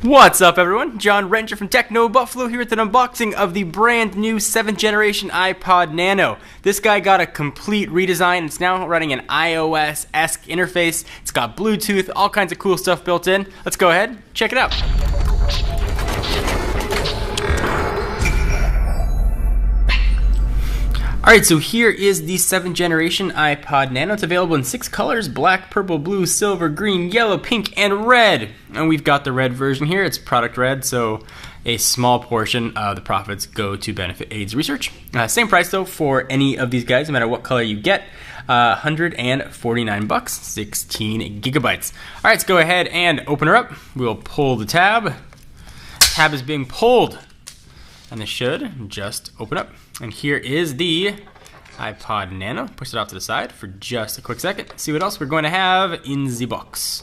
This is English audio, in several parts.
What's up, everyone? John Renger from Techno Buffalo here with an unboxing of the brand new 7th generation iPod Nano. This guy got a complete redesign. It's now running an iOS-esque interface. It's got Bluetooth, all kinds of cool stuff built in. Let's go ahead, check it out. Alright, so here is the 7th generation iPod Nano. It's available in 6 colors: black, purple, blue, silver, green, yellow, pink, and red. And we've got the red version here. It's product red, so a small portion of the profits go to benefit AIDS research. Same price though for any of these guys, no matter what color you get. $149, 16 gigabytes. Alright, let's go ahead and open her up. We'll pull the tab. Tab is being pulled. And this should just open up. And here is the iPod Nano. Push it off to the side for just a quick second. See what else we're going to have in the box.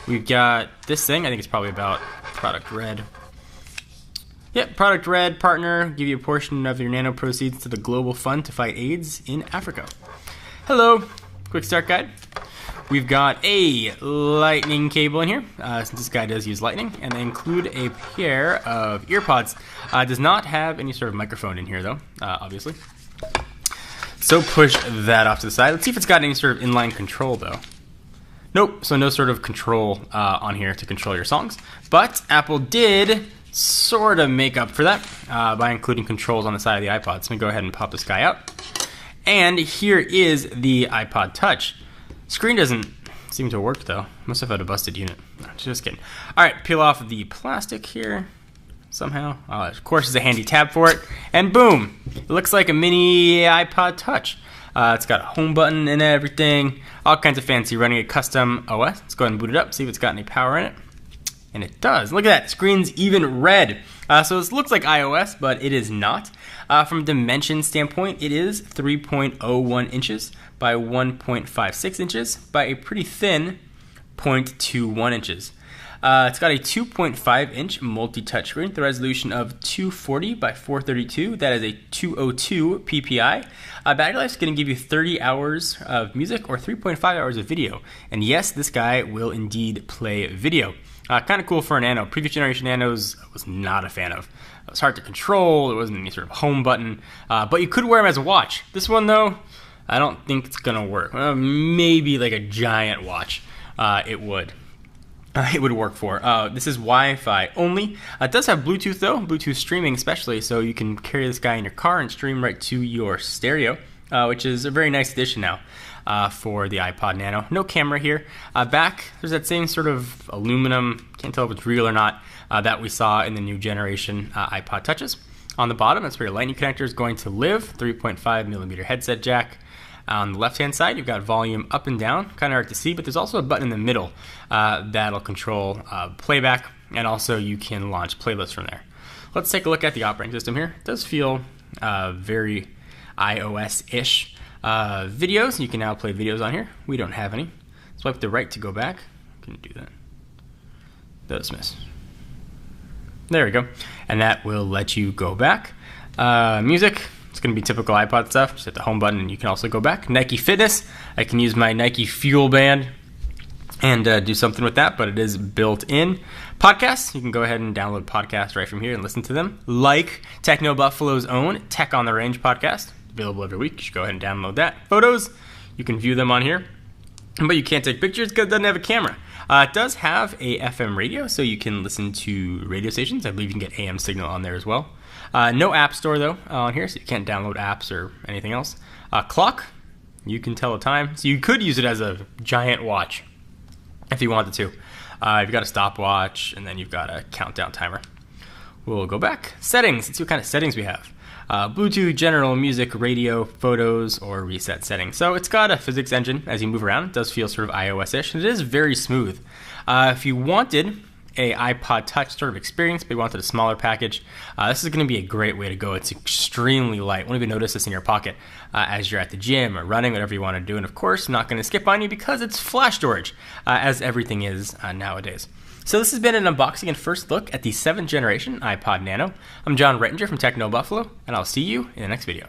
We've got this thing. I think it's probably about product red. Yep, product red, partner. Give you a portion of your Nano proceeds to the global fund to fight AIDS in Africa. Hello. Quick start guide. We've got a lightning cable in here, since this guy does use lightning, and they include a pair of earpods. Does not have any sort of microphone in here though, obviously. So push that off to the side. Let's see if it's got any sort of inline control though. Nope, so no sort of control on here to control your songs. But Apple did sort of make up for that by including controls on the side of the iPod. So let me go ahead and pop this guy out. And here is the iPod Touch. Screen doesn't seem to work though. Must have had a busted unit. No, just kidding. Alright, peel off the plastic here somehow. Of course there's a handy tab for it. And boom! It looks like a mini iPod Touch. It's got a home button and everything. All kinds of fancy, running a custom OS. Let's go ahead and boot it up, see if it's got any power in it. And it does. Look at that, screen's even red. So this looks like iOS, but it is not. From a dimension standpoint, it is 3.01 inches by 1.56 inches by a pretty thin 0.21 inches. It's got a 2.5 inch multi-touch screen with a resolution of 240 by 432. That is a 202 ppi. Battery life is going to give you 30 hours of music or 3.5 hours of video. And yes, this guy will indeed play video. Kind of cool for a Nano. Previous generation Nanos I was not a fan of. It was hard to control. There wasn't any sort of home button. But you could wear them as a watch. This one though, I don't think it's going to work. Maybe like a giant watch it would work for. This is Wi-Fi only. It does have Bluetooth though, Bluetooth streaming especially, so you can carry this guy in your car and stream right to your stereo, which is a very nice addition now for the iPod Nano. No camera here. Back, there's that same sort of aluminum, can't tell if it's real or not, that we saw in the new generation iPod Touches. On the bottom, that's where your lightning connector is going to live, 3.5 millimeter headset jack. On the left-hand side, you've got volume up and down, kind of hard to see, but there's also a button in the middle that'll control playback, and also you can launch playlists from there. Let's take a look at the operating system here. It does feel very iOS-ish. Videos, you can now play videos on here. We don't have any. Swipe the right to go back. Can do that. Does miss. There we go. And that will let you go back. Music. It's going to be typical iPod stuff. Just hit the home button and you can also go back. Nike Fitness. I can use my Nike Fuel Band and do something with that, but it is built in. Podcasts. You can go ahead and download podcasts right from here and listen to them. Like Techno Buffalo's own Tech on the Range podcast. Available every week. You should go ahead and download that. Photos. You can view them on here. But you can't take pictures because it doesn't have a camera. It does have a FM radio, so you can listen to radio stations. I believe you can get AM signal on there as well. No app store though on here, so you can't download apps or anything else. Clock, you can tell the time, so you could use it as a giant watch if you wanted to. You've got a stopwatch, and then you've got a countdown timer. We'll go back. Settings, let's see what kind of settings we have. Bluetooth, general, music, radio, photos, or reset settings. So it's got a physics engine as you move around. It does feel sort of iOS-ish, and it is very smooth. If you wanted a iPod Touch sort of experience, but you wanted a smaller package, this is going to be a great way to go. It's extremely light. Won't even notice this in your pocket as you're at the gym or running, whatever you want to do. And of course, not going to skip on you because it's flash storage, as everything is nowadays. So this has been an unboxing and first look at the 7th generation iPod Nano. I'm John Renger from Techno Buffalo, and I'll see you in the next video.